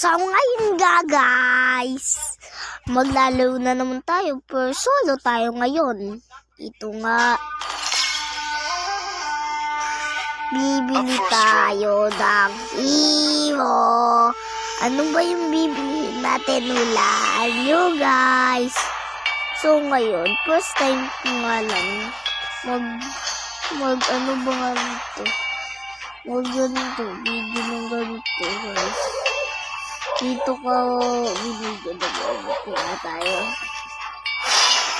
So ngayon guys, maglalaro na naman tayo, pero solo tayo ngayon. Ito nga, bibili tayo ng hero. Ano ba yung bibili natin? Hulaan nyo guys. So ngayon, first time ko nga lang ano ba nga nito? Ganito, video ng ganito guys. Dito ka, binigyan na ganito na tayo.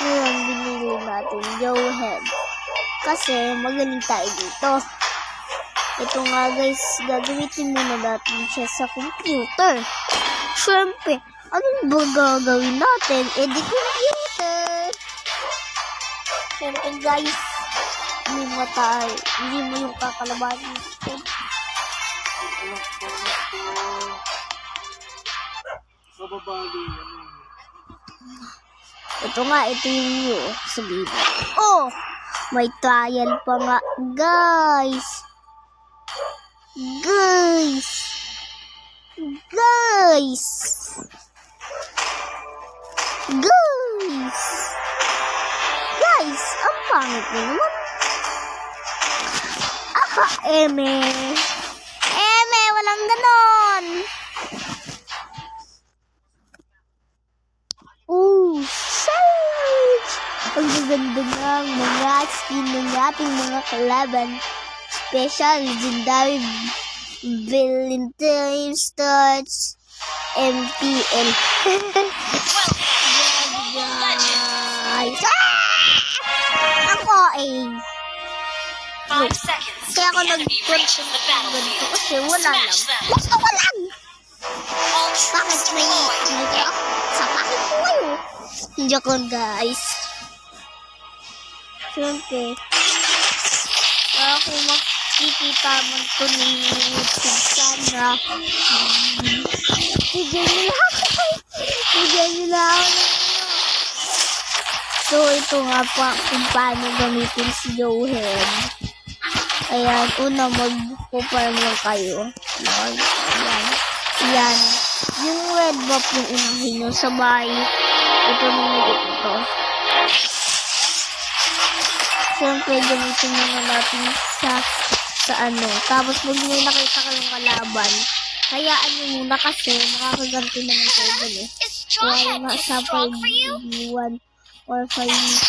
Ngayon, binili natin Joehead. Kasi magaling tayo dito. Ito nga guys, gagamitin muna natin siya sa computer. Siyempre, anong ba gagawin natin? Edit computer. Siyempre guys, hindi mo yung kakalabanin. Ito nga, ito yung new. Sabihin. Oh! May trial pa nga, guys. Guys, ang pangit mo naman. Eme, walang ganon. Sage! Ang gaganda ng mga skin ng ating mga kalaban. Special Legendary Valentine Starts MPL. Guys! Ako kaya ako nag-punch ganito kasi wala lang. Gusto ko lang! Bakit may sa bakit ko kayo? Hindi ako guys. Siyempre, para kung makikita man ito ng YouTube sana, bigyan nila ako. So, ito nga pa kung paano gamitin si Joehead. Ayan, una mag-farm lang kayo. Ayan. Yung red buff yung unahin nyo sa bahay. Ito nung ito. Siyempre, gamitin muna natin sa ano. Tapos, pag may nakita ka ng kalaban, hayaan nyo muna kasi makakaganti naman kayo dun eh. Kaya nga sa 5v1 or 5v5.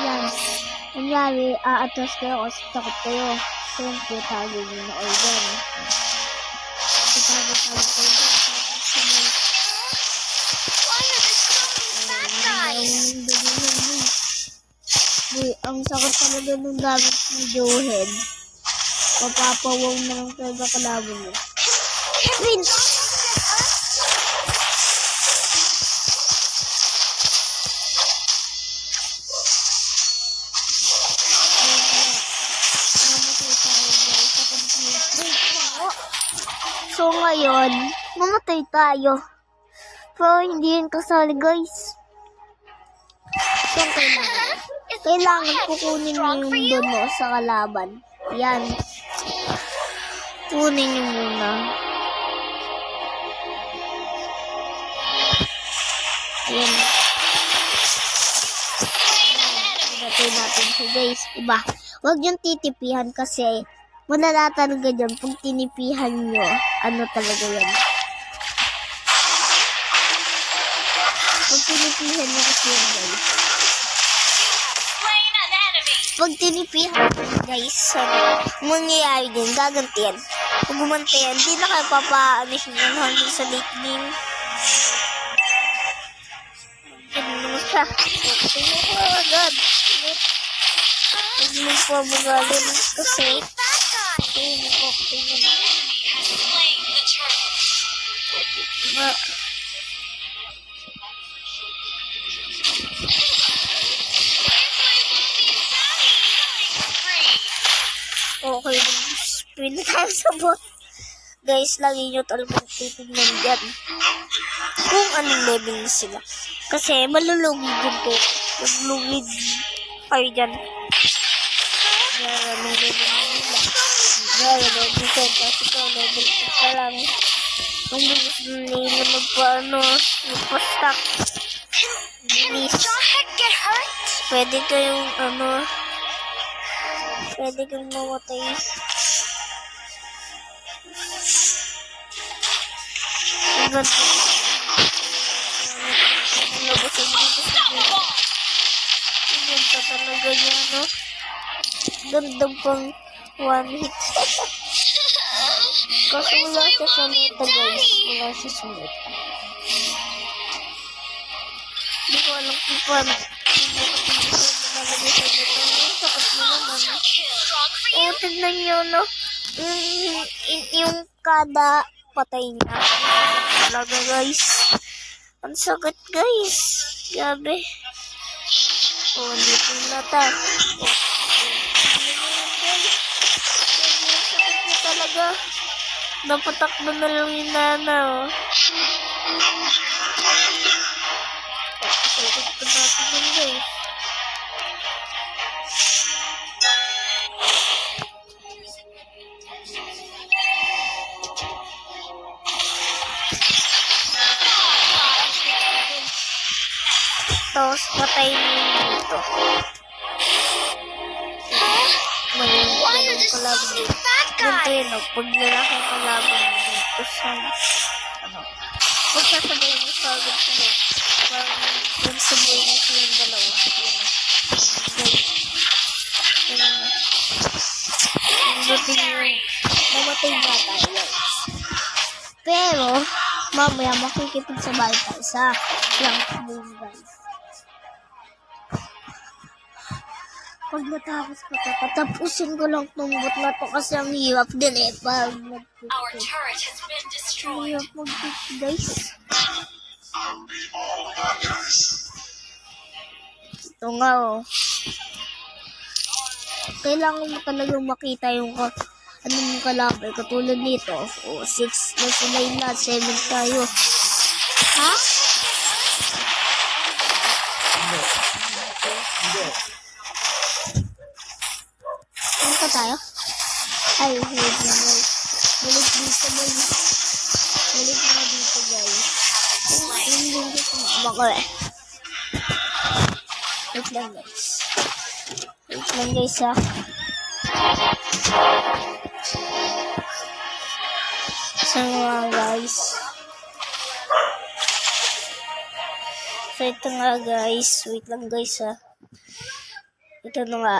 Tapos, kunyari, aatras kayo kasi takot kayo. Siyempre, tago nyo na organ. Tago kayo dyan. Ang sakot talaga nung gamit ni Joehead. Mapapawaw na lang talaga kalaban mo. Kevin! So ngayon, mamatay tayo. Pero hindi yun kasali guys. So kailangan kukunin mo yung dono sa kalaban. Yan. Kunin nyo muna. Yan. Pinatay natin siya guys. Diba? Huwag yung titipihan kasi malala talaga dyan pag tinipihan nyo. Ano talaga yan? Pag tinipihan mo kasi yun, guys. Pag tinipihan mo, guys, mangyayari din, gaganti yan. Pag gumante yan, di na kayo papaano siya hanggang sa late game. Ganun naman siya. Tingnan ko agad. Huwag mo pa magalin kasi tingnan ko. Okay, spin tayo sa bot. Guys, lagi nyo talagang titignan dyan kung anong level sila. Kasi malulugid yun ko. Malulugid kayo dyan. Yan, anong level nila. Yan, level 10. Kasi ito, level 10 pa lang. Ang bilis nila magpa-stack. Bilis. Pwede kayong, pwede kang mamatay. Ang ganda. Nabasan dito sa dito. Ang ganda talaga niya, no? Gandang pang one hit. Kasi wala siya sa meta, guys. Wala siya sa meta. Hindi ko alam kung paano. Oh, tignan nyo, no? Yung kada patay niya. Talaga, guys. Ang sakit, guys. Grabe. Oh, dito na tayo. Oh, ang sakit niya talaga. Napatakbo na lang yung nana, oh. Sakit pa natin yun, guys. Tapos, patay niyo dito. May kalaban dito. Ganito yun, no? Pag lalaki ang kalaban dito sa, pag sasabay mo sa agad sila, parang nagsabay mo silang dalawa. Yun, no? Yung buti yung mamatay ba tayo, guys. Pero, mamaya makikipagsabay tayo sa flank boom, guys. Pag natapos ko ito, patapusin ko lang itong bot na ito kasi ang hirap din eh. Pag mag-pick. Ang hirap mag-pick, guys. Ito nga, oh. Kailangan mo talagang makita yung anong kalabay. Katulad nito. Oh, 6 na sila yung lahat. 7 tayo. Ha? Ano pa tayo? Ay, wait lang, guys. Balik dito, guys. Balik na dito, guys. Hindi ko bako eh. Wait lang, guys. Wait lang, guys, ha. So nga, guys. So ito nga, guys. Wait lang, guys, ha. Ito na nga.